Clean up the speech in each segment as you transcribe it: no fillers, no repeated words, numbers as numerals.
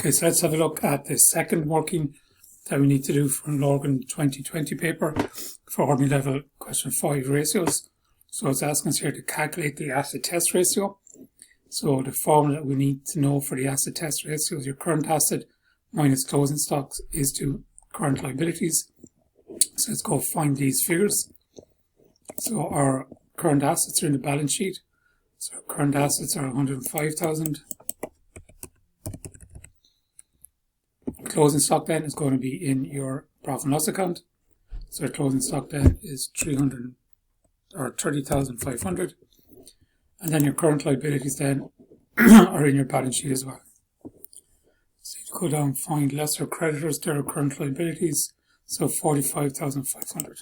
Okay, so let's have a look at the second working that we need to do from Lorgan 2020 paper for ordinary level question 5 ratios. So it's asking us here to calculate the asset test ratio. So the formula we need to know for the asset test ratio is your current asset minus closing stocks is to current liabilities. So let's go find these figures. So our current assets are in the balance sheet. So our current assets are 105,000. Closing stock then is going to be in your profit and loss account. So our closing stock then is 30,500. And then your current liabilities then are in your balance sheet as well. So you go down and find lesser creditors, there are current liabilities. So 45,500.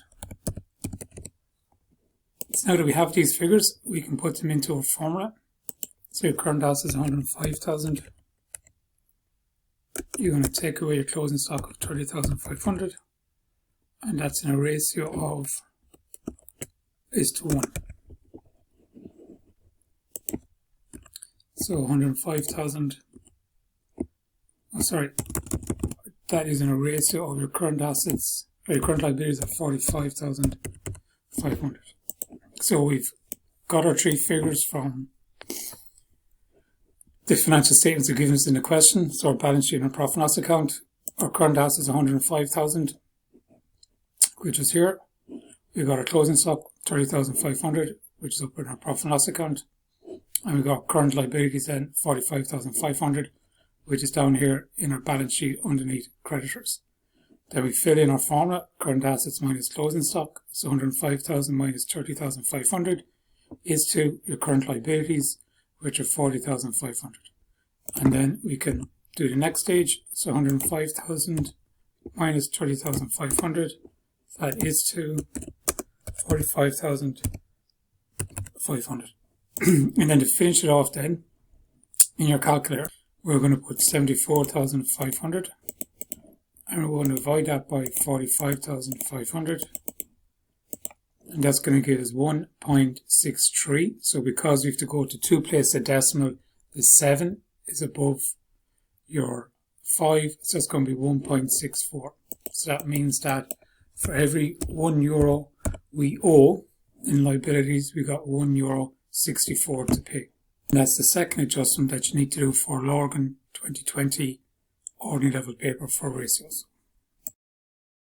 So now that we have these figures, we can put them into a formula. So your current assets is 105,000. You're going to take away your closing stock of 30,500, and that's in a ratio of is to 1. So 105,000. Oh, sorry, that is in a ratio of your current assets, or your current liabilities of 45,500. So we've got our three figures from the financial statements are given us in the question. So our balance sheet and our profit and loss account. Our current assets is 105,000, which is here. We've got our closing stock 30,500, which is up in our profit and loss account. And we've got current liabilities then 45,500, which is down here in our balance sheet underneath creditors. Then we fill in our formula, current assets minus closing stock. So 105,000 minus 30,500 is to your current liabilities, which are 40,500. And then we can do the next stage. So 105,000 minus 30,500, that is to 45,500. And then to finish it off then, in your calculator, we're going to put 74,500. And we're going to divide that by 45,500. And that's going to give us 1.63. So because we have to go to two places a decimal, the 7 is above your 5, so it's going to be 1.64. So that means that for every €1 we owe in liabilities, we got €1.64 to pay. And that's the second adjustment that you need to do for Lorgan 2020 ordinary level paper for ratios.